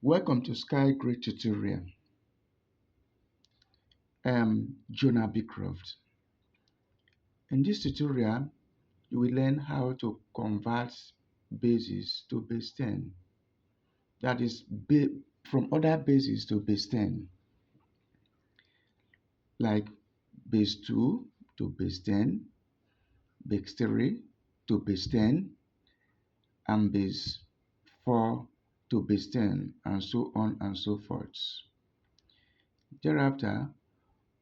Welcome to Sky Great Tutorial. I'm Jonah Beecroft. In this tutorial, you will learn how to convert bases to base 10. That is, from other bases to base 10, like base 2 to base 10, base 3 to base 10, and base 4 to base 10, and so on and so forth. Thereafter,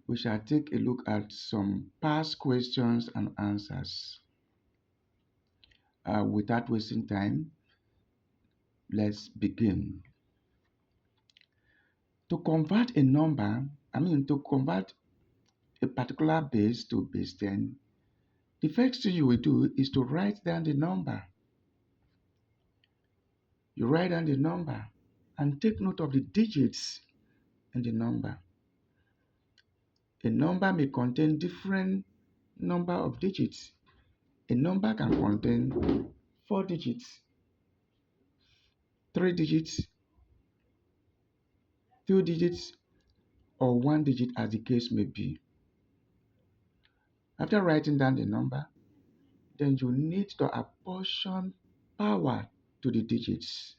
we shall take a look at some past questions and answers. Without wasting time, let's begin. To convert a number, to convert a particular base to base 10, the first thing you will do is to write down the number. You write down the number and take note of the digits in the number. A number may contain different number of digits. A number can contain 4 digits, 3 digits, 2 digits, or 1 digit as the case may be. After writing down the number, then you need to apportion power to the digits.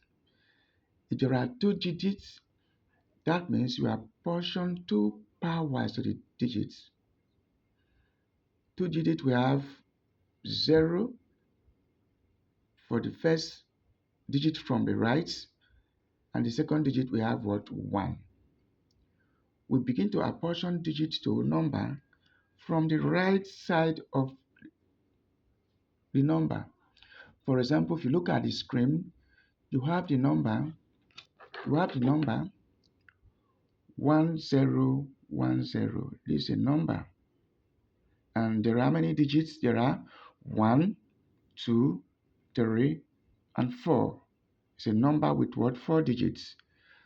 If there are 2 digits, that means you apportion 2 powers to the digits. 2 digits we have 0 for the first digit from the right, and the second digit we have 1. We begin to apportion digits to number from the right side of the number. For example, if you look at the screen, you have the number 1010. This is a number. And there are many digits. There are 1, 2, 3, and 4. It's a number with 4 digits.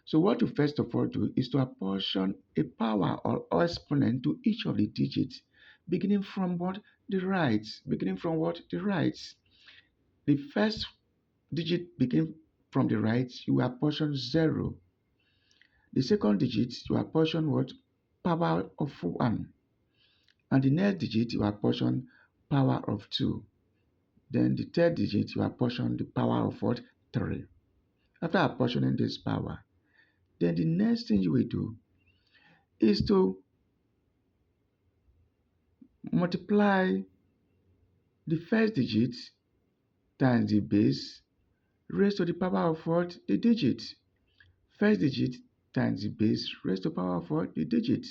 So what you first of all do is to apportion a power or exponent to each of the digits, beginning from the right. The first digit begin from the right, you apportion 0. The second digit, you apportion power of 1. And the next digit, you apportion power of 2. Then the third digit, you apportion the power of 3. After apportioning this power, then the next thing you will do is to multiply the first digit times the base raised to the power of the digit. First digit times the base raised to the power of the digit,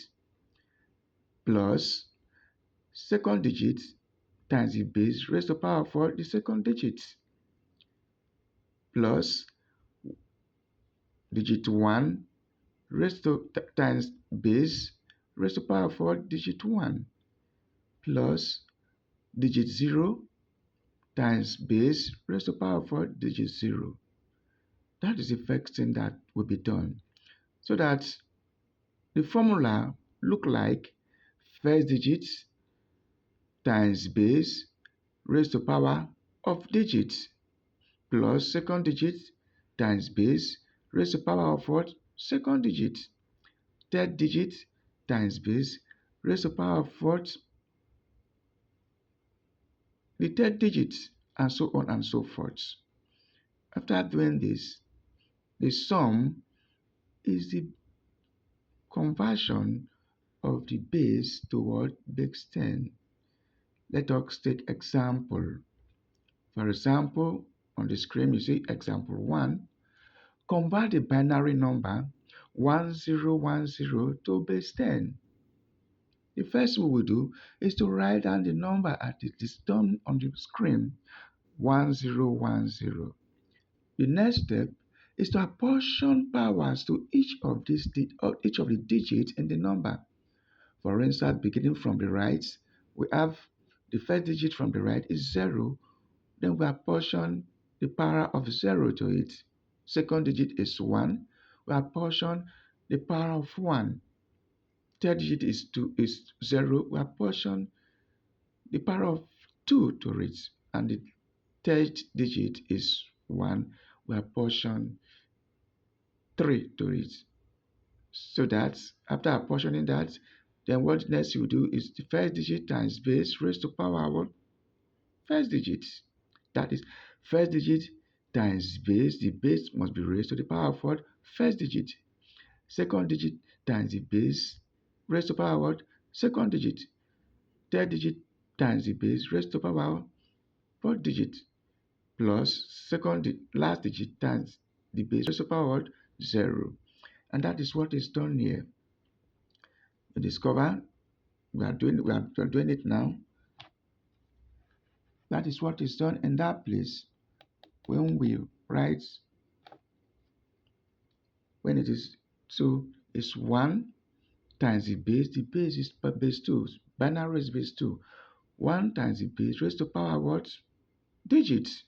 plus second digit times the base raised to the power of the second digit, plus digit 1 raised to times base raised to the power of digit 1, plus digit 0 times base raised to the power of digit 0. That is the first thing that will be done, so that the formula look like first digit times base raised to the power of digits, plus second digit times base raised to the power of second digit, third digit times base raised to the power of the third digit, and so on and so forth. After doing this, the sum is the conversion of the base toward base 10. Let us take example. For example, on the screen you see example 1. Convert the binary number 1010 to base 10. The first thing we will do is to write down the number as it is done on the screen, 1010. The next step is to apportion powers to each of the digits in the number. For instance, beginning from the right, we have the first digit from the right is 0. Then we apportion the power of 0 to it. Second digit is 1. We apportion the power of 1. Third digit is 0. We apportion the power of 2 to it. And the third digit is 1. We apportion 3 to it. So that after apportioning that, then what next you do is the first digit times base raised to power what? First digit. That is first digit times base. The base must be raised to the power of what? First digit. Second digit times the base raised to power what? Second digit. Third digit times the base raised to power fourth digit, plus last digit times the base raised to power what? 0. And that is what is done here. You discover we are doing it now. That is what is done in that place when we write, when it is, so it's 1 times the base is base 2, binary is base 2. 1 times the base raised to power what? Digits,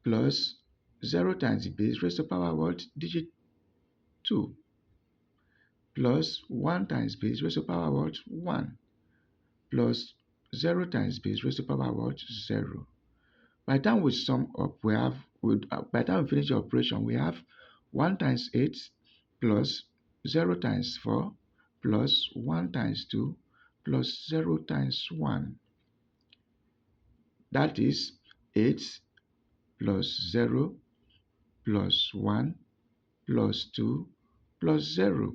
plus 0 times the base raised to power what? Digit 2, plus 1 times base raised to power what? 1, plus 0 times base raised to power what? 0. By the time we sum up, by the time we finish the operation, we have 1 times 8 plus 0 times 4 plus 1 times 2 plus 0 times 1. That is 8 plus 0 plus 1 plus 2 plus 0,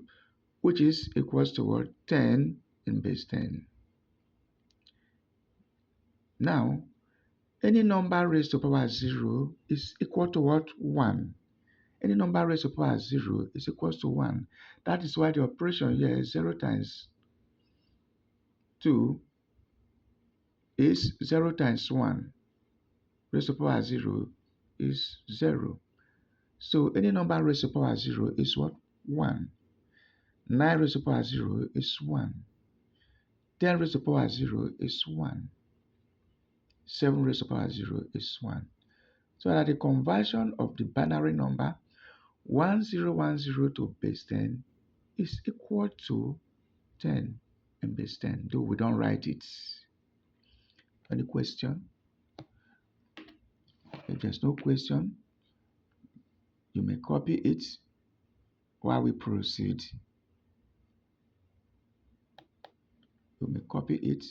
which is equals to what? 10 in base 10. Now, any number raised to power 0 is equal to what? 1. Any number raised to power 0 is equal to 1. That is why the operation here is 0 times 2 is 0 times 1. Raised to power 0 is 0. So any number raised to power 0 is what? 1. 9 raised to power 0 is 1. 10 raised to power 0 is 1. 7 raised to power 0 is 1. So that the conversion of the binary number 1010 to base 10 is equal to 10 in base 10, though we don't write it. Any question? If there's no question, you may copy it while we proceed. You may copy it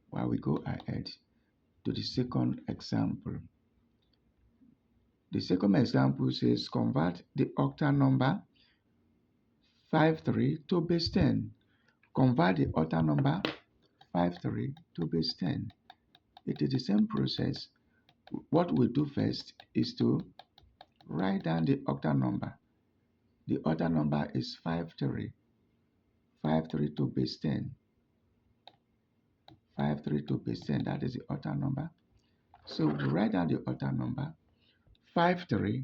while we go ahead to the second example. The second example says convert the octal number 53 to base 10. Convert the octal number 53 to base 10. It is the same process. What we do first is to write down the octal number. The octal number is 53. 53 to base 10. 53 to base 10, that is the octal number. So we write down the octal number 53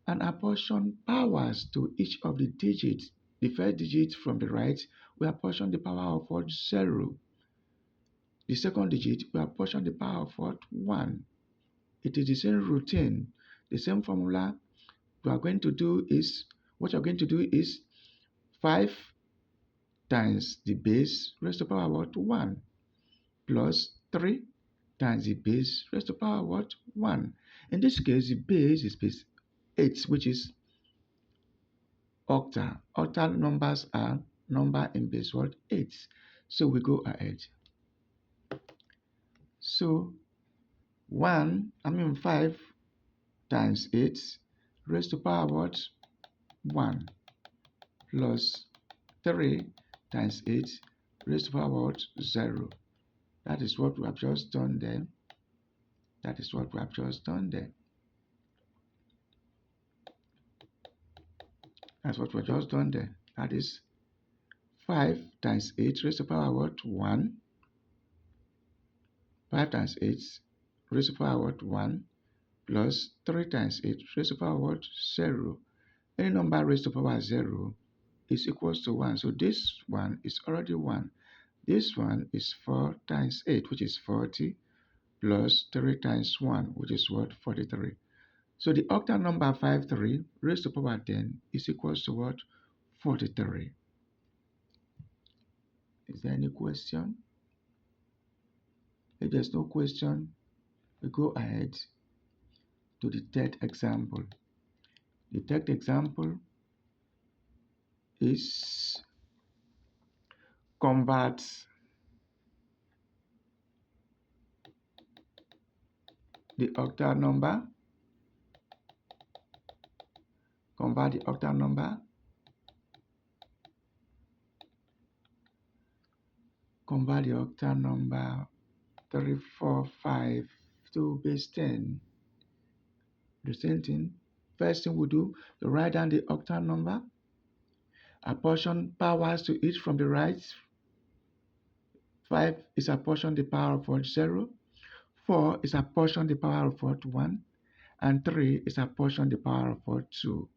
and apportion powers to each of the digits. The first digit from the right, we apportion the power of what? 0. The second digit, we apportion the power of what? 1. It is the same routine, the same formula. What you're going to do is 5 times the base raised to power what? 1, plus 3 times the base raised to power what? 1. In this case, the base is base 8, which is octal. Octal numbers are number in base what? 8. So we go ahead. So 5 times 8 raised to power what? 1, plus 3 times 8 raised to power what? 0. That is what we have just done there. That is what we have just done there. That's what we have just done there. That is 5 times 8 raised to power what? 1. 5 times 8 raised to power what? 1, plus 3 times 8 raised to power what? 0. Any number raised to power 0 is equals to 1. So this one is already 1. This one is 4 times 8, which is 40, plus 3 times 1, which is what? 43. So the octal number 53 raised to power 10 is equals to what? 43. Is there any question? If there's no question, we go ahead to the third example. The third example is convert the octal number, convert the octal number, convert the octal number 345 to base 10. The same thing. First thing we do, you write down the octal number, apportion powers to each from the right. 5 is apportion the power of what 0. 4 is apportion the power of what 1. And 3 is apportion the power of what 2.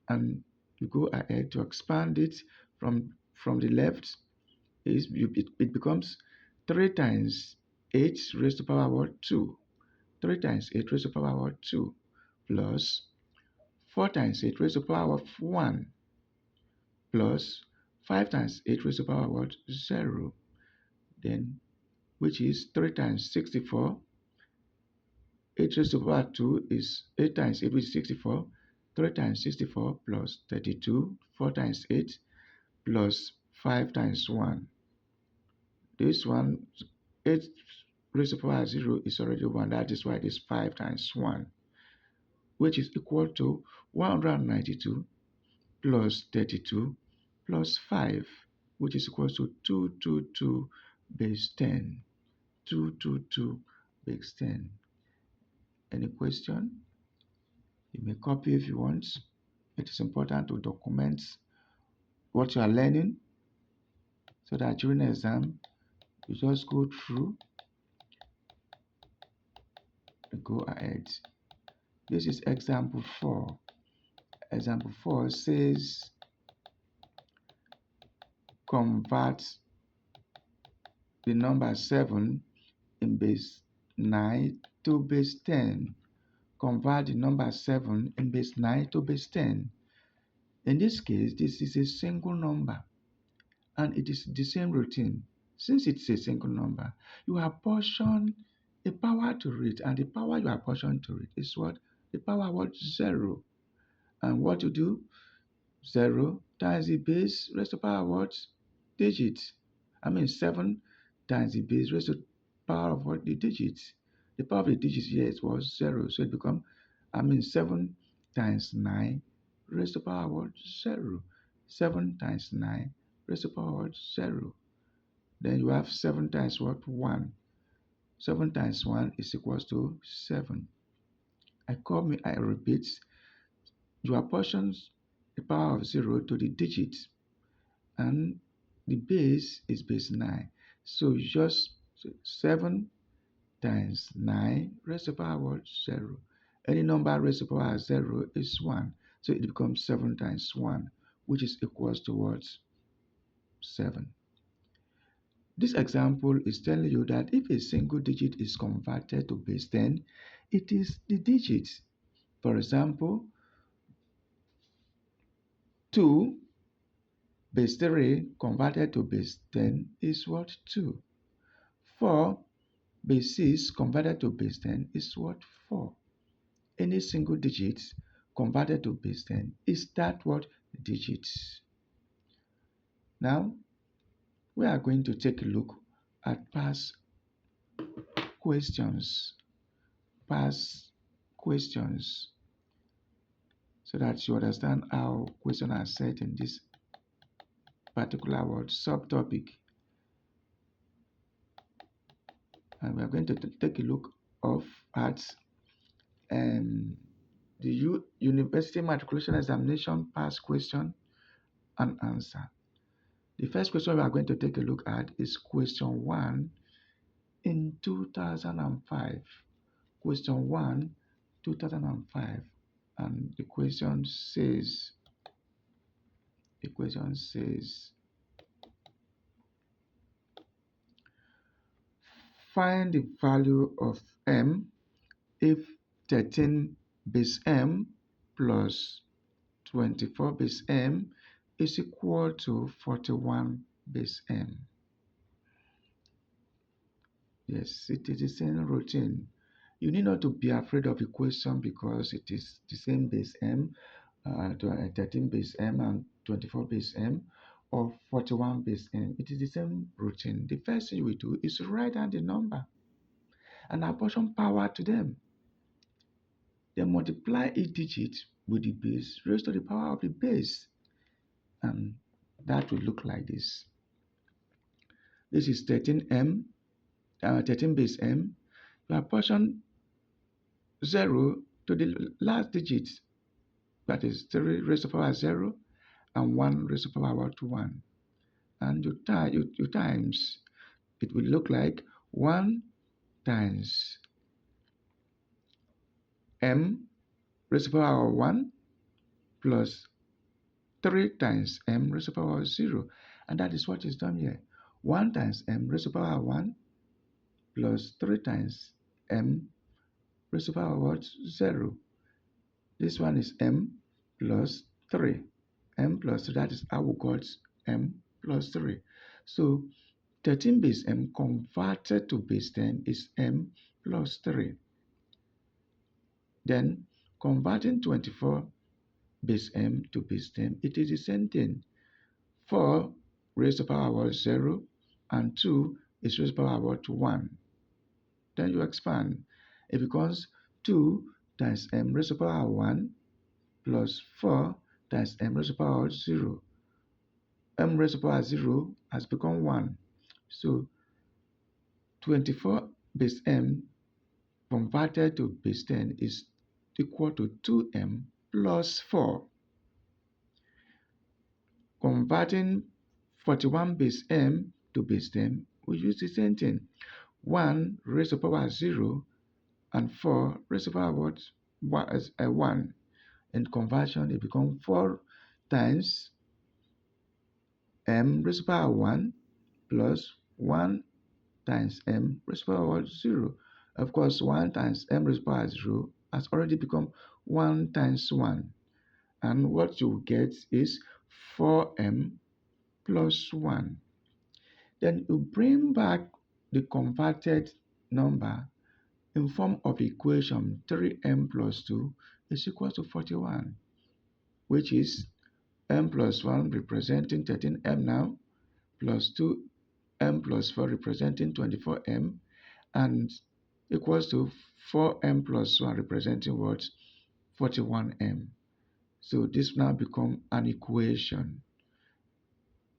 And you go ahead to expand it from the left. It becomes 3 times 8 raised to power what 2. 3 times 8 raised to power what 2 plus 4 times 8 raised to power of 1 plus 5 times 8 raised to power what 0. Then which is 3 times 64. 8 raised to power 2 is 8 times 8, which is 64. 3 times 64 plus 32. 4 times 8 plus 5 times 1. This one, 8 raised to power 0 is already 1. That is why it is 5 times 1, which is equal to 192 plus 32 plus 5, which is equal to 222 base 10. 222 base 10. Any question? You may copy if you want. It is important to document what you are learning so that during the exam you just go through and go ahead. This is example 4. Example 4 says convert the number 7 in base 9 to base 10. Convert the number 7 in base 9 to base 10. In this case, this is a single number and it is the same routine. Since it's a single number, you apportion a power to it, and the power you apportion to it is what? The power what? 0. And what you do? 0 times the base raised to power what? Digits. 7 times the base raised to power of what? The digits. The power of the digits here is was 0. So it becomes, 7 times 9 raised to power what? 0. 7 times 9 raised to power what? 0. Then you have 7 times what? 1. 7 times 1 is equals to 7. I repeat, you apportion the power of 0 to the digits, and the base is base 9. So you just 7 times 9 raised to the power 0. Any number raised to the power 0 is 1. So it becomes 7 times 1, which is equals to what? 7. This example is telling you that if a single digit is converted to base 10, it is the digits. For example, 2 base 3 converted to base 10 is what? 2. 4 base 6 converted to base 10 is what? 4. Any single digit converted to base 10 is that what? Digits. Now, we are going to take a look at past questions. Past questions, so that you understand how questions are set in this particular word subtopic. And we are going to take a look at the University Matriculation Examination past question and answer. The first question we are going to take a look at is question 1 in 2005. Question 1, 2005. And the question says, find the value of m if 13 base m plus 24 base m is equal to 41 base m. Yes, it is the same routine. You need not to be afraid of the question because it is the same base m. 13 base M and 24 base M, or 41 base M. It is the same routine. The first thing we do is to write down the number and apportion power to them. Then multiply each digit with the base raised to the power of the base. And that will look like this. This is 13M, 13 base M. You apportion 0 to the last digit, that is 3 raised to the power 0 and 1 raised to the power to 1. And you times, it will look like 1 times M raised to the power 1 plus 3 times M raised to the power 0. And that is what is done here. 1 times M raised to the power 1 plus 3 times M raised to the power 0. This one is M plus 3. M plus 3, that is how we got M plus 3. So 13 base M converted to base 10 is M plus 3. Then converting 24 base M to base 10, it is the same thing. 4 raised to the power 0 and 2 is raised to the power to 1. Then you expand. It becomes 2 times M raised to the power 1 plus 4 times M raised to the power 0. M raised to the power 0 has become 1. So 24 base M converted to base 10 is equal to 2M plus 4. Converting 41 base M to base 10, we use the same thing. 1 raised to the power 0 and 4 raised to the power 1. In conversion, it becomes 4 times M raised to the power 1 plus 1 times M raised to the power 0. Of course, 1 times M raised to the power 0 has already become 1 times 1. And what you get is 4M plus 1. Then you bring back the converted number in form of equation 3M plus 2 is equal to 41, which is M plus 1 representing 13M now, plus 2M plus 4 representing 24M, and equals to 4M plus 1 representing what? 41M. So this now becomes an equation.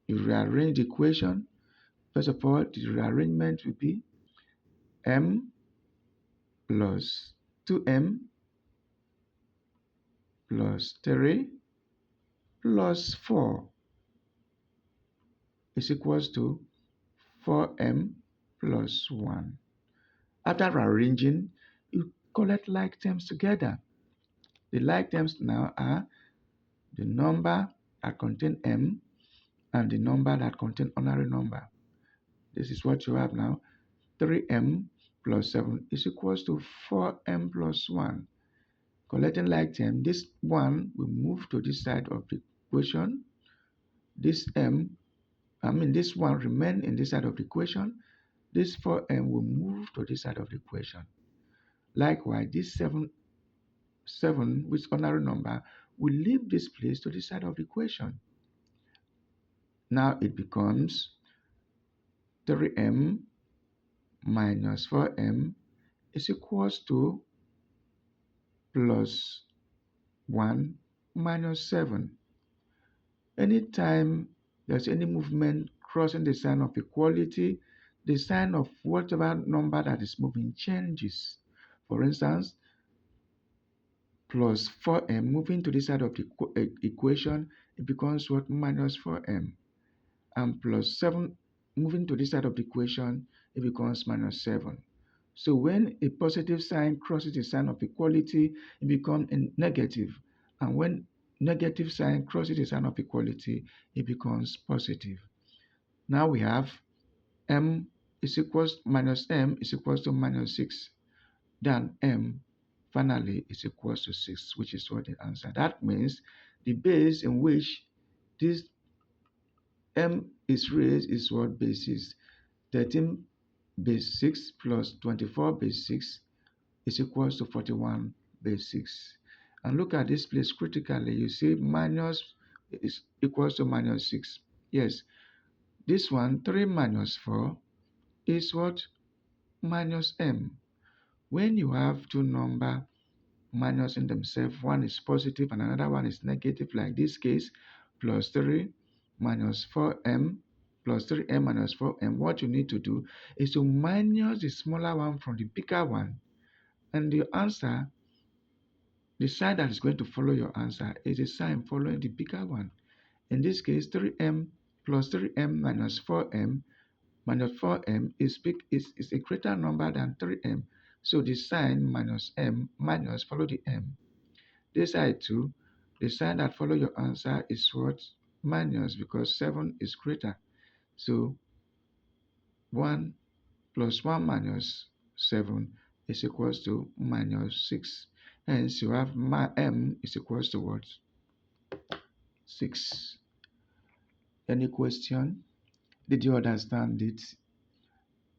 You rearrange the equation. First of all, the rearrangement will be M plus 2M plus 3 plus 4 is equals to 4M plus 1. After rearranging, you collect like terms together. The like terms now are the number that contain M and the number that contain ordinary number. This is what you have now. 3M plus 7 is equals to 4M plus 1. Collecting like term, this 1 will move to this side of the equation. This 1 remain in this side of the equation. This 4M will move to this side of the equation. Likewise, this 7, which ordinary number, will leave this place to this side of the equation. Now it becomes 3M minus 4M is equals to plus 1 minus 7. Anytime there's any movement crossing the sign of equality, the sign of whatever number that is moving changes. For instance, plus 4M moving to the side of the equation, it becomes what? Minus 4M. And plus 7 moving to this side of the equation, it becomes minus 7. So when a positive sign crosses the sign of equality, it becomes a negative. And when negative sign crosses the sign of equality, it becomes positive. Now we have M is equals minus M is equals to minus 6. Then M finally is equals to 6, which is what the answer. That means the base in which this M is raised is what base is. 13 base 6 plus 24 base 6 is equals to 41 base 6. And look at this place critically. You see minus is equals to minus 6. Yes, this one, 3 minus 4, is what? Minus m. When you have two numbers minus in themselves, one is positive and another one is negative, like this case, plus 3 minus 4m plus 3m minus 4m, what you need to do is to minus the smaller one from the bigger one. And the answer, the sign that is going to follow your answer is a sign following the bigger one. In this case, 3m plus 3m minus 4m is a greater number than 3m. So the sign minus m minus follow the m. This side too, the sign that follow your answer is what? Minus, because 7 is greater. So 1 plus 1 minus 7 is equals to minus 6. Hence you have m is equals to what? 6. Any question? Did you understand it?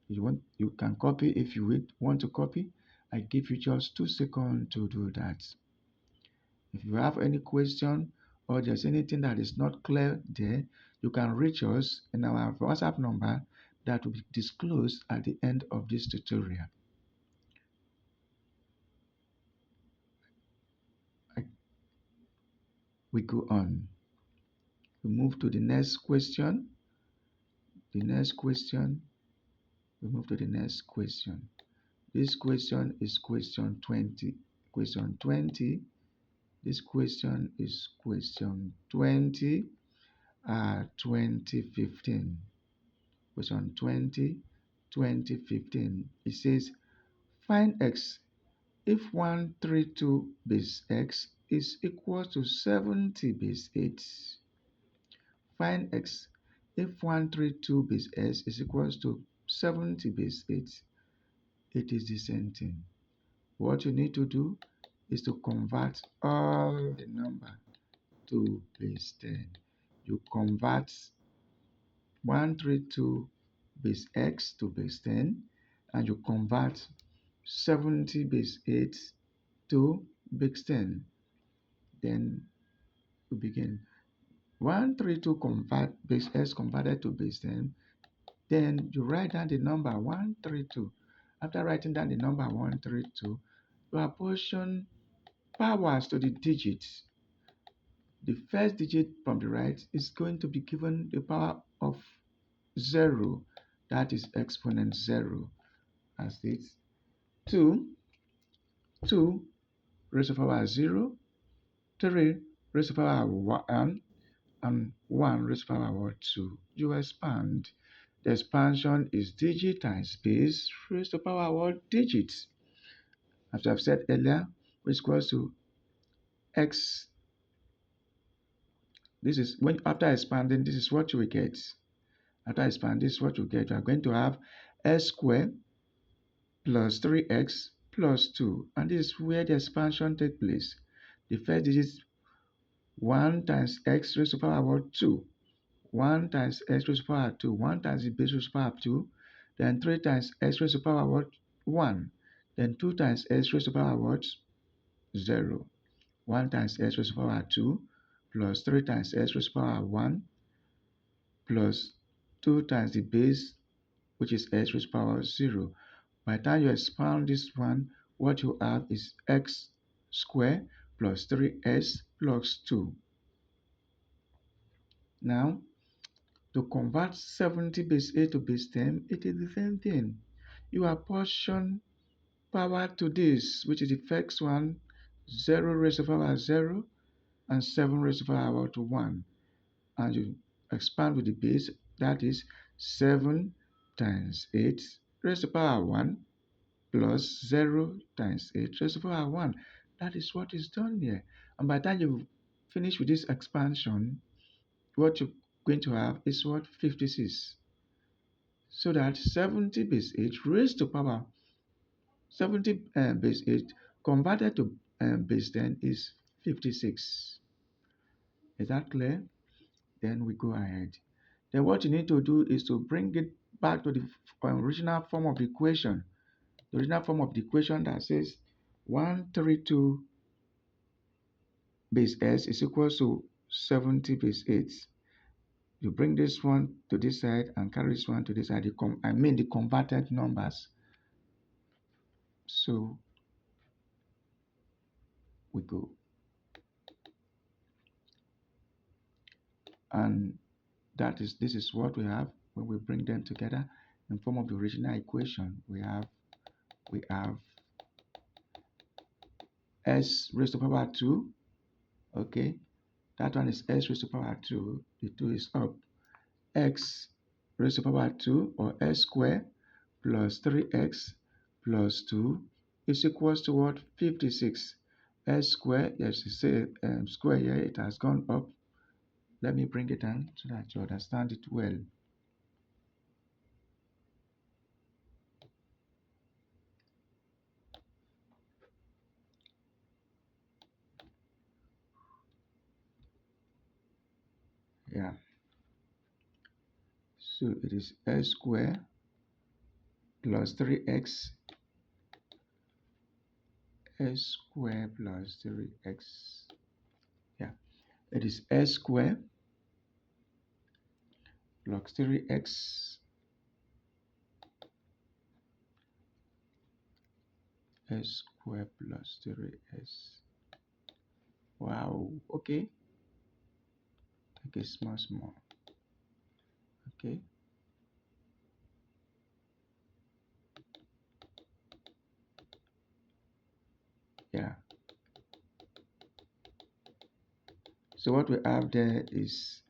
You can copy if you want to copy. I give you just 2 seconds to do that. If you have any question or there's anything that is not clear there, you can reach us in our WhatsApp number that will be disclosed at the end of this tutorial. We go on. We move to the next question. The next question. We move to the next question. This question is question 20. Question 20. This question is question 20, 2015. Question 20, 2015. It says, find x if 132 base x is equal to 70 base 8. Find x if 132 base x is equal to 70 base 8. It is the same thing. What you need to do is to convert all the number to base 10. You convert 132 base x to base 10, and you convert 70 base 8 to base 10. Then we begin. 132 convert base x converted to base 10. Then you write down the number 132. After writing down the number 132, you apportion powers to the digits. The first digit from the right is going to be given the power of 0, that is exponent 0, as this. 2 raised to the power 0, 3 raised to the power 1, and 1 raised to the power 2. You expand. The expansion is digit times base raised to the power what? Digits. As I've said earlier, which equals to x. This is when after expanding, this is what you will get. After expanding, this is what you get. You are going to have x squared plus 3x plus 2. And this is where the expansion takes place. The first digit is 1 times x raised to the power 2. 1 times x raised to the power 2. 1 times the base raised to the power 2. Then 3 times x raised to the power 1. Then 2 times x raised to the power 0. 1 times x raised to the power 2 plus 3 times x raised to the power 1 plus 2 times the base, which is x raised to the power 0. By the time you expand this one, what you have is x squared plus 3x plus 2. Now, to convert 70 base 8 to base 10, it is the same thing. You apportion power to this, which is the first one, 0 raised to the power 0 and 7 raised to the power 1. And you expand with the base, that is 7 times 8 raised to the power 1 plus 0 times 8 raised to the power 1. That is what is done here. And by the time you finish with this expansion, what you're going to have is what? 56. So that 70 base 8 raised to power 70 base 8 converted to base 10 is 56. Is that clear? Then we go ahead. Then what you need to do is to bring it back to the original form of the equation. The original form of the equation that says 132 base s is equal to 70 base 8. You bring this one to this side and carry this one to this side. The converted numbers. So we go. And this is what we have when we bring them together in form of the original equation. We have s raised to power 2. Okay, that one is s raised to power 2. The 2 is up. X raised to power 2, or s squared, plus 3x plus 2 is equals to what? 56. S squared, yes, you say square here, it has gone up. Let me bring it down so that you understand it well. Yeah, so it is s squared plus 3x, s squared plus 3x. Yeah, it is s squared plus 3x, s squared plus 3s. Wow, okay, take it small. Okay, yeah. So what we have there is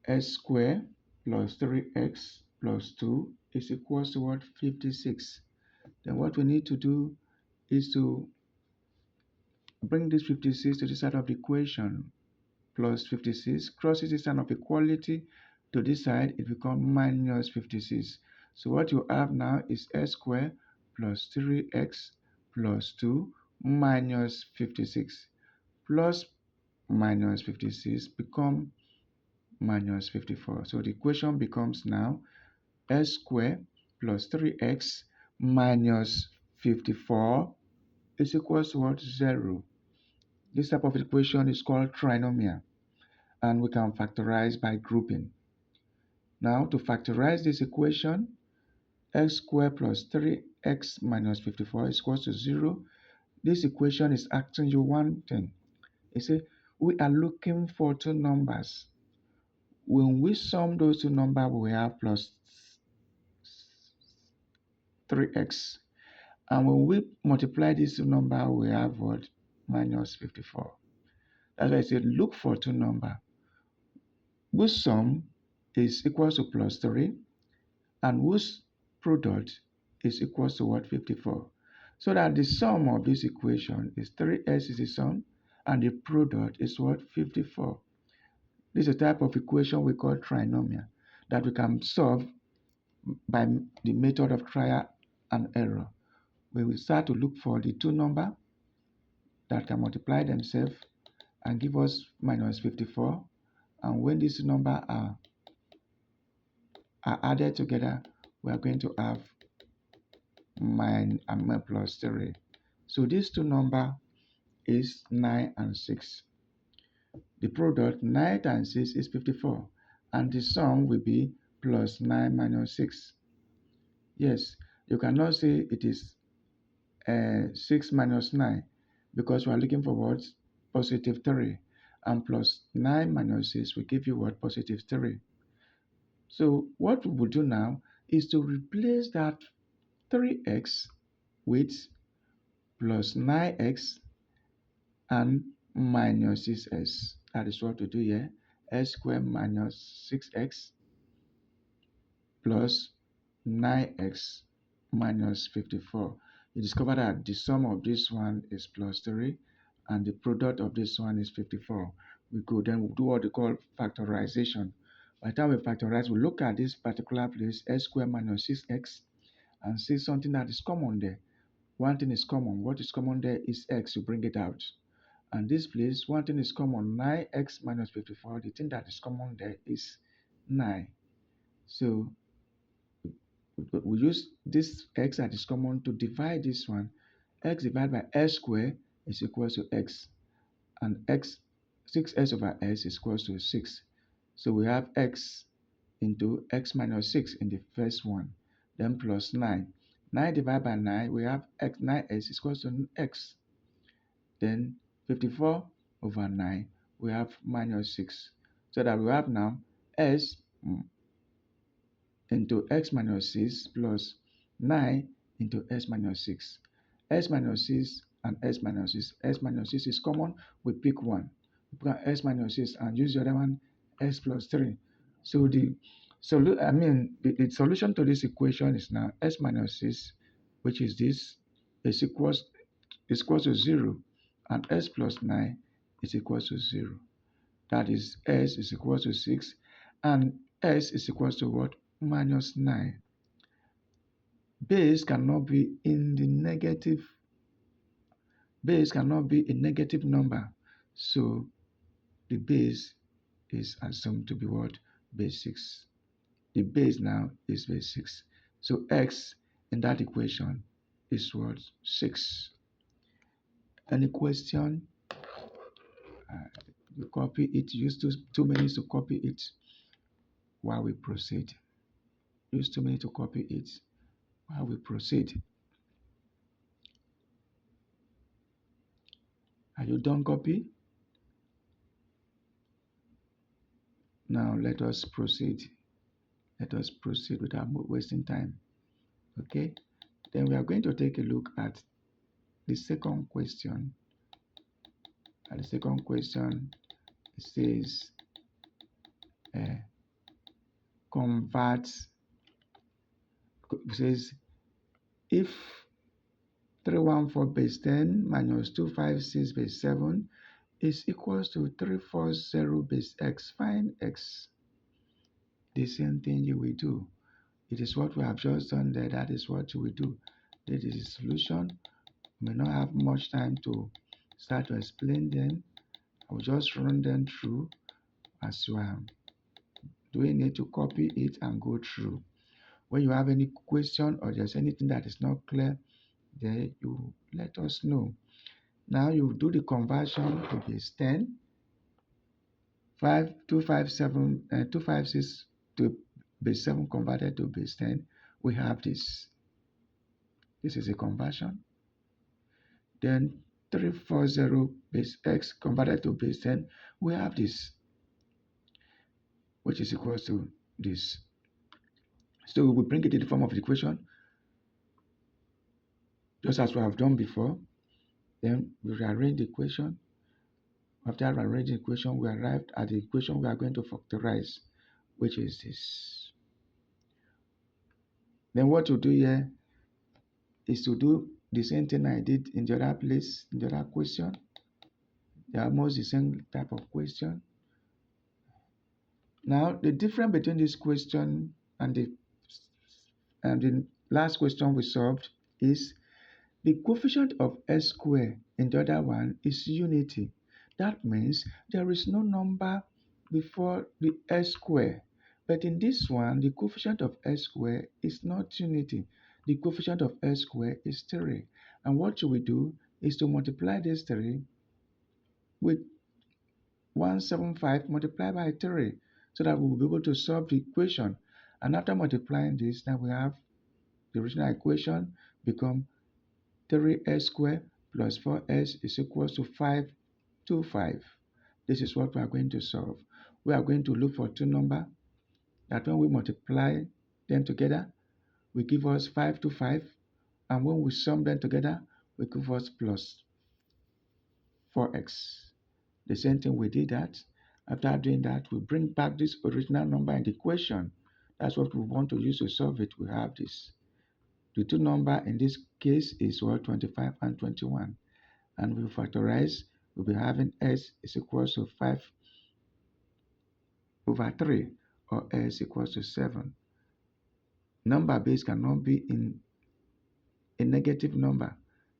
s squared plus 3x plus 2 is equals to what? 56. Then what we need to do is to bring this 56 to the side of the equation. Plus 56 crosses the sign of equality to this side, it becomes minus 56. So what you have now is s squared plus 3x plus 2 minus 56. Plus minus 56 become minus 54. So the equation becomes now s squared plus 3x minus 54 is equals to what? 0. This type of equation is called trinomial, and we can factorize by grouping. Now to factorize this equation, x squared plus 3x minus 54 is equals to 0. This equation is asking you one thing. It says we are looking for two numbers. When we sum those two numbers, we have plus 3x. And when we multiply these two numbers, we have what? Minus 54. That's why I said look for two numbers whose sum is equals to plus 3 and whose product is equals to what? 54. So that the sum of this equation is 3s is the sum and the product is what? 54. This is a type of equation we call trinomial that we can solve by the method of trial and error. We will start to look for the two numbers that can multiply themselves and give us minus 54. And when these numbers are added together, we are going to have plus 3. So these two numbers is 9 and 6. The product 9 times 6 is 54. And the sum will be plus 9 minus 6. Yes, you cannot say it is 6 minus 9 because we are looking for what? Positive 3. And plus 9 minus 6 will give you what? Positive 3. So what we will do now is to replace that 3x with plus 9x and minus 6s. That is what we do here. S squared minus 6x plus 9x minus 54. You discover that the sum of this one is plus 3 and the product of this one is 54. We go then we'll do what we call factorization. By the time we factorize, we look at this particular place, s squared minus 6x, and see something that is common there. One thing is common. What is common there is x. You bring it out. And this place, one thing is common, 9x minus 54. The thing that is common there is 9. So we use this x that is common to divide this one. X divided by s squared is equal to x. and x 6s over s is equals to 6. So we have x into x minus 6 in the first one, then plus 9. 9 divided by 9, we have x 9s is equals to x. Then 54 over 9, we have minus 6. So that we have now s into x minus 6 plus 9 into s minus 6. S minus 6 and s minus 6. S minus 6 is common. We pick one. We put s minus 6 and use the other one, s plus 3. So the solution to this equation is now s minus 6, which is this, is equals to 0, and s plus 9 is equals to 0. That is, s is equals to 6 and s is equals to what? Minus 9. Base cannot be in the negative. Base cannot be a negative number. So the base is assumed to be what? Base 6. The base now is base 6. So x in that equation is what? 6. Any question? You copy it. Use 2 minutes to copy it while we proceed. Use 2 minutes to copy it while we proceed. Are you done copy? Now let us proceed. Let us proceed without wasting time. Okay? Then we are going to take a look at the second question. And the second question says uh, convert. It says if 314 base 10 minus 256 base 7 is equals to 340 base x, find x. The same thing you will do. It is what we have just done there. That is what you will do. This is the solution. We may not have much time to start to explain them. I will just run them through as you are doing it, to copy it and go through. When you have any question or there's anything that is not clear, then you let us know. Now you do the conversion to base 10, 256 to base 7 converted to base 10. We have this. This is a conversion. Then 340 base x converted to base 10. We have this, which is equal to this. So we will bring it in the form of the equation, just as we have done before. Then we rearrange the equation. After arranging the equation, we arrived at the equation we are going to factorize, which is this. Then what to do here is to do the same thing I did in the other place, in the other question. They are almost the same type of question. Now, the difference between this question and the last question we solved is the coefficient of s squared in the other one is unity. That means there is no number before the s squared. But in this one, the coefficient of s squared is not unity. The coefficient of s squared is 3. And what you will do is to multiply this 3 with 175 multiplied by 3, so that we will be able to solve the equation. And after multiplying this, now we have the original equation become 3s squared plus 4s is equals to 525. This is what we are going to solve. We are going to look for two numbers that when we multiply them together, will give us 525, and when we sum them together, will give us plus 4x. The same thing we did that. After doing that, we bring back this original number in the equation. That's what we want to use to solve it. We have this. The two number in this case is what? 25 and 21. And we factorize, we'll be having s is equals to 5 over 3, or s equals to 7. Number base cannot be in a negative number,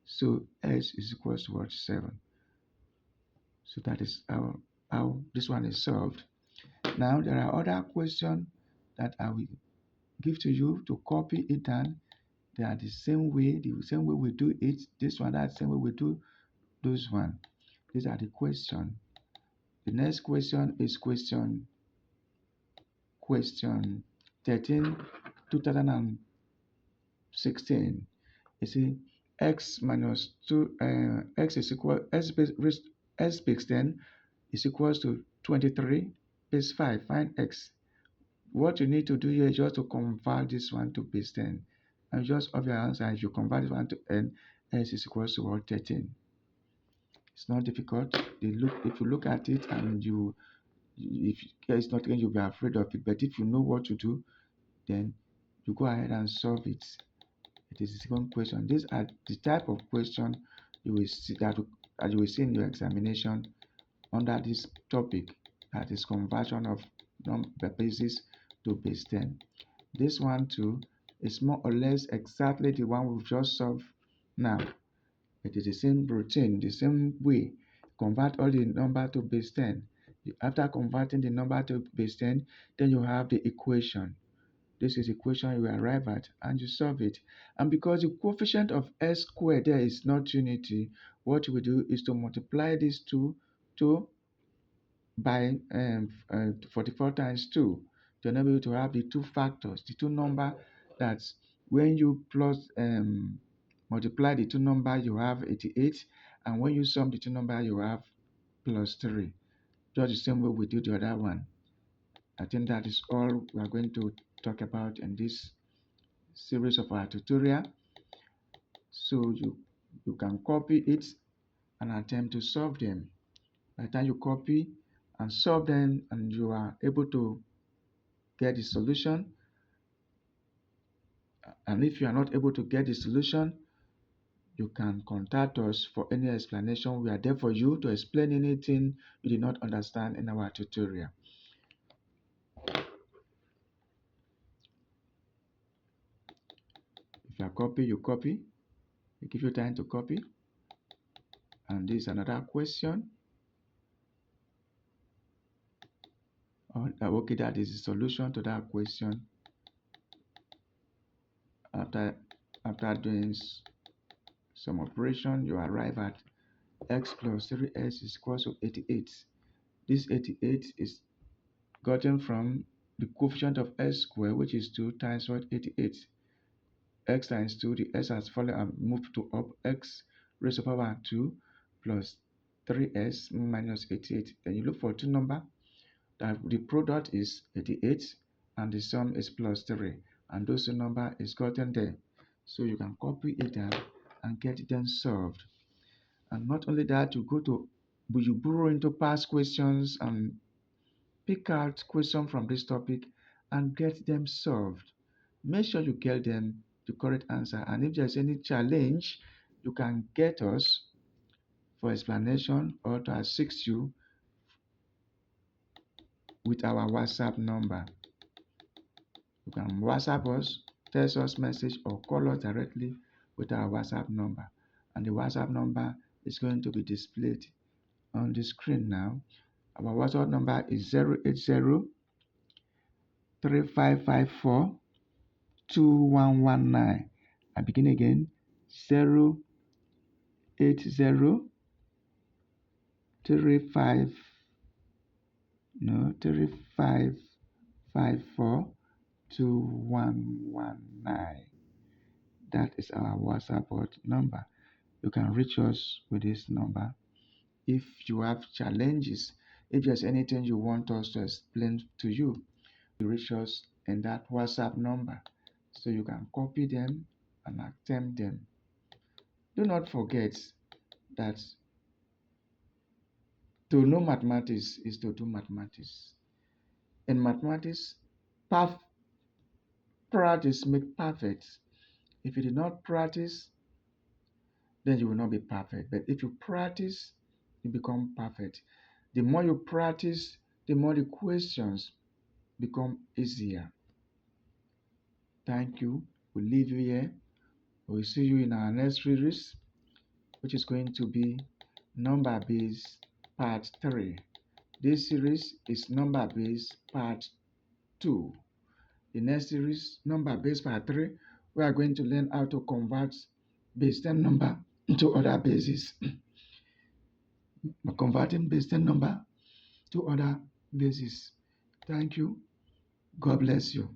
so s is equals to what? 7. So that is how this one is solved. Now there are other questions that I will give to you to copy it down. They are the same way we do it. This one, that's the same way we do those one. These are the question. The next question is question 13, 2016. You see, x minus 2, x is equal, s base 10 is equals to 23 base 5. Find x. What you need to do here is just to convert this one to base 10. And just of your answer, if you convert this one to n, s is equals to what? 13. It's not difficult. If you look at it and if it's not again, you'll be afraid of it. But if you know what to do, then you go ahead and solve it. It is the second question. These are the type of question you will see that you will see in your examination under this topic, that is conversion of number bases to base 10. This one too is more or less exactly the one we've just solved now. It is the same routine, the same way. Convert all the number to base 10. After converting the number to base 10, then you have the equation. This is the equation you arrive at and you solve it. And because the coefficient of s squared there is not unity, what we do is to multiply these two by 44 times 2 to enable you to have the two factors, the two number that's when you multiply the two number you have 88, and when you sum the two number you have plus 3. Just the same way we do the other one. I think that is all we are going to talk about in this series of our tutorial. So you can copy it and attempt to solve them. By the time you copy and solve them and you are able to get the solution, and if you are not able to get the solution, you can contact us for any explanation. We are there for you to explain anything you did not understand in our tutorial. If you are copy, you copy. We give you time to copy. And this is another question. Okay, that is the solution to that question. After doing some operation, you arrive at x plus 3s is equal to 88. This 88 is gotten from the coefficient of s squared, which is 2 times what? 88. X times 2, the s has fallen and moved to up, x raised to power 2 plus 3s minus 88. Then you look for two number that the product is 88 and the sum is plus 3, and those two number is gotten there. So you can copy it down and get them solved. And not only that, you borrow into past questions and pick out questions from this topic and get them solved. Make sure you get them the correct answer, and if there's any challenge, you can get us for explanation or to assist you with our WhatsApp number. You can WhatsApp us, text us message, or call us directly with our WhatsApp number. And the WhatsApp number is going to be displayed on the screen now. Our WhatsApp number is 080 3554 2119. I begin again, 080 3554 2119. That is our WhatsApp number. You can reach us with this number. If you have challenges, if there's anything you want us to explain to you, you reach us in that WhatsApp number. So you can copy them and attempt them. Do not forget that to know mathematics is to do mathematics. In mathematics, practice makes perfect. If you did not practice, then you will not be perfect. But if you practice, you become perfect. The more you practice, the more the questions become easier. Thank you. We'll leave you here. We'll see you in our next series, which is going to be number base part 3. This series is number base part 2. The next series, number base part 3, we are going to learn how to convert base 10 number into other bases. converting basement number to other bases. Thank you. God bless you.